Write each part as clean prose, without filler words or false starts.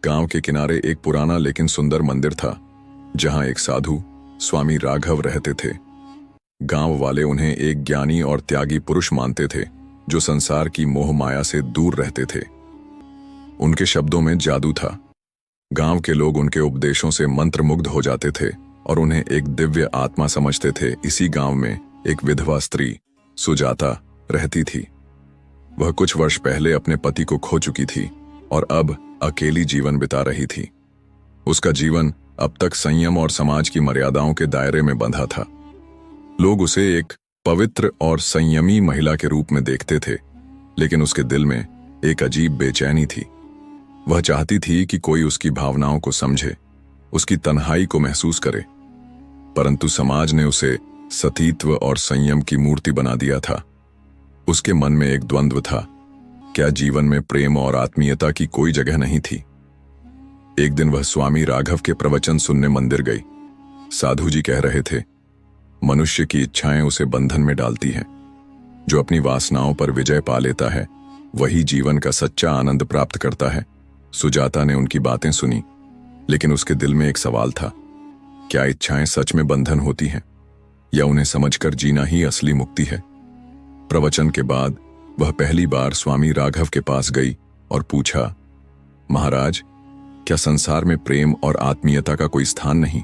गांव के किनारे एक पुराना लेकिन सुंदर मंदिर था, जहां एक साधु स्वामी राघव रहते थे। गांव वाले उन्हें एक ज्ञानी और त्यागी पुरुष मानते थे, जो संसार की मोह माया से दूर रहते थे। उनके शब्दों में जादू था। गांव के लोग उनके उपदेशों से मंत्रमुग्ध हो जाते थे और उन्हें एक दिव्य आत्मा समझते थे। इसी गांव में एक विधवा स्त्री सुजाता रहती थी। वह कुछ वर्ष पहले अपने पति को खो चुकी थी और अब अकेली जीवन बिता रही थी। उसका जीवन अब तक संयम और समाज की मर्यादाओं के दायरे में बंधा था। लोग उसे एक पवित्र और संयमी महिला के रूप में देखते थे, लेकिन उसके दिल में एक अजीब बेचैनी थी। वह चाहती थी कि कोई उसकी भावनाओं को समझे, उसकी तन्हाई को महसूस करे, परंतु समाज ने उसे सतीत्व और संयम की मूर्ति बना दिया था। उसके मन में एक द्वंद्व था। क्या जीवन में प्रेम और आत्मीयता की कोई जगह नहीं थी? एक दिन वह स्वामी राघव के प्रवचन सुनने मंदिर गई। साधु जी कह रहे थे, मनुष्य की इच्छाएं उसे बंधन में डालती हैं। जो अपनी वासनाओं पर विजय पा लेता है, वही जीवन का सच्चा आनंद प्राप्त करता है। सुजाता ने उनकी बातें सुनी, लेकिन उसके दिल में एक सवाल था। क्या इच्छाएं सच में बंधन होती हैं, या उन्हें समझकर जीना ही असली मुक्ति है? प्रवचन के बाद वह पहली बार स्वामी राघव के पास गई और पूछा, महाराज, क्या संसार में प्रेम और आत्मीयता का कोई स्थान नहीं?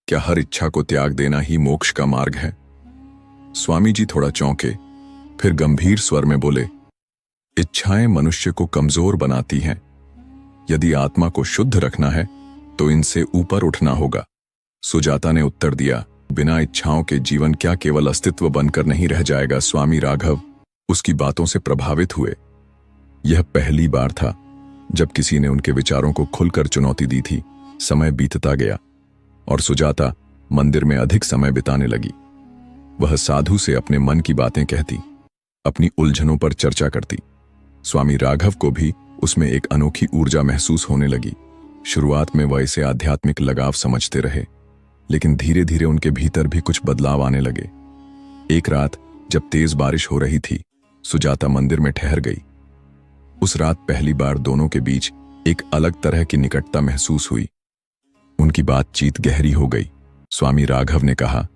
क्या हर इच्छा को त्याग देना ही मोक्ष का मार्ग है? स्वामी जी थोड़ा चौंके, फिर गंभीर स्वर में बोले, इच्छाएं मनुष्य को कमजोर बनाती हैं। यदि आत्मा को शुद्ध रखना है तो इनसे ऊपर उठना होगा। सुजाता ने उत्तर दिया, बिना इच्छाओं के जीवन क्या केवल अस्तित्व बनकर नहीं रह जाएगा? स्वामी राघव उसकी बातों से प्रभावित हुए। यह पहली बार था जब किसी ने उनके विचारों को खुलकर चुनौती दी थी। समय बीतता गया और सुजाता मंदिर में अधिक समय बिताने लगी। वह साधु से अपने मन की बातें कहती, अपनी उलझनों पर चर्चा करती। स्वामी राघव को भी उसमें एक अनोखी ऊर्जा महसूस होने लगी। शुरुआत में वह इसे आध्यात्मिक लगाव समझते रहे, लेकिन धीरे धीरे उनके भीतर भी कुछ बदलाव आने लगे। एक रात जब तेज बारिश हो रही थी, सुजाता मंदिर में ठहर गई। उस रात पहली बार दोनों के बीच एक अलग तरह की निकटता महसूस हुई। उनकी बातचीत गहरी हो गई। स्वामी राघव ने कहा,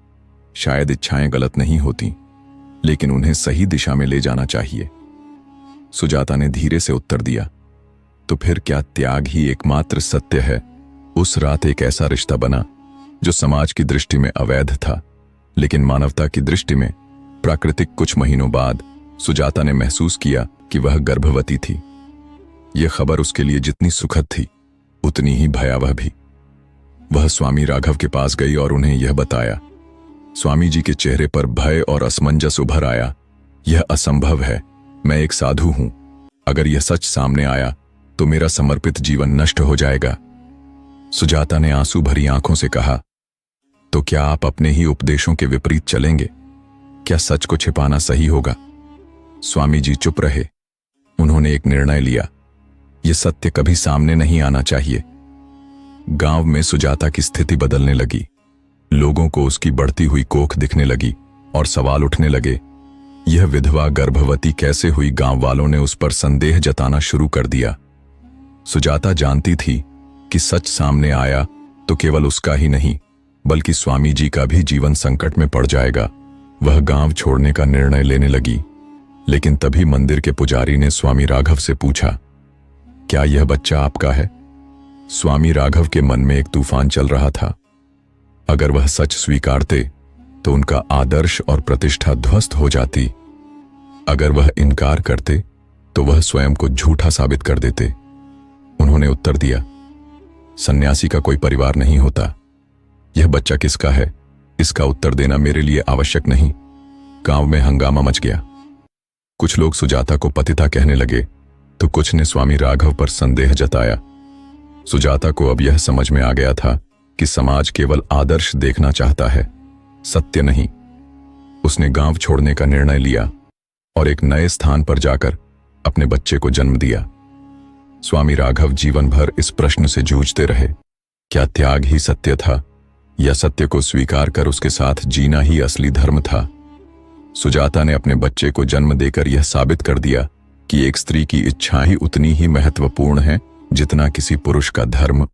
शायद इच्छाएं गलत नहीं होती, लेकिन उन्हें सही दिशा में ले जाना चाहिए। सुजाता ने धीरे से उत्तर दिया, तो फिर क्या त्याग ही एकमात्र सत्य है? उस रात एक ऐसा रिश्ता बना जो समाज की दृष्टि में अवैध था, लेकिन मानवता की दृष्टि में प्राकृतिक। कुछ महीनों बाद सुजाता ने महसूस किया कि वह गर्भवती थी। यह खबर उसके लिए जितनी सुखद थी, उतनी ही भयावह भी। वह स्वामी राघव के पास गई और उन्हें यह बताया। स्वामी जी के चेहरे पर भय और असमंजस उभर आया। यह असंभव है, मैं एक साधु हूं। अगर यह सच सामने आया तो मेरा समर्पित जीवन नष्ट हो जाएगा। सुजाता ने आंसू भरी आंखों से कहा, तो क्या आप अपने ही उपदेशों के विपरीत चलेंगे? क्या सच को छिपाना सही होगा? स्वामी जी चुप रहे। उन्होंने एक निर्णय लिया, यह सत्य कभी सामने नहीं आना चाहिए। गांव में सुजाता की स्थिति बदलने लगी। लोगों को उसकी बढ़ती हुई कोख दिखने लगी और सवाल उठने लगे, यह विधवा गर्भवती कैसे हुई? गांव वालों ने उस पर संदेह जताना शुरू कर दिया। सुजाता जानती थी कि सच सामने आया तो केवल उसका ही नहीं, बल्कि स्वामी जी का भी जीवन संकट में पड़ जाएगा। वह गांव छोड़ने का निर्णय लेने लगी, लेकिन तभी मंदिर के पुजारी ने स्वामी राघव से पूछा, क्या यह बच्चा आपका है? स्वामी राघव के मन में एक तूफान चल रहा था। अगर वह सच स्वीकारते तो उनका आदर्श और प्रतिष्ठा ध्वस्त हो जाती। अगर वह इनकार करते तो वह स्वयं को झूठा साबित कर देते। उन्होंने उत्तर दिया, सन्यासी का कोई परिवार नहीं होता। यह बच्चा किसका है, इसका उत्तर देना मेरे लिए आवश्यक नहीं। गांव में हंगामा मच गया। कुछ लोग सुजाता को पतिता कहने लगे, तो कुछ ने स्वामी राघव पर संदेह जताया। सुजाता को अब यह समझ में आ गया था कि समाज केवल आदर्श देखना चाहता है, सत्य नहीं। उसने गांव छोड़ने का निर्णय लिया और एक नए स्थान पर जाकर अपने बच्चे को जन्म दिया। स्वामी राघव जीवन भर इस प्रश्न से जूझते रहे, क्या त्याग ही सत्य था, या सत्य को स्वीकार कर उसके साथ जीना ही असली धर्म था? सुजाता ने अपने बच्चे को जन्म देकर यह साबित कर दिया कि एक स्त्री की इच्छा ही उतनी ही महत्वपूर्ण है जितना किसी पुरुष का धर्म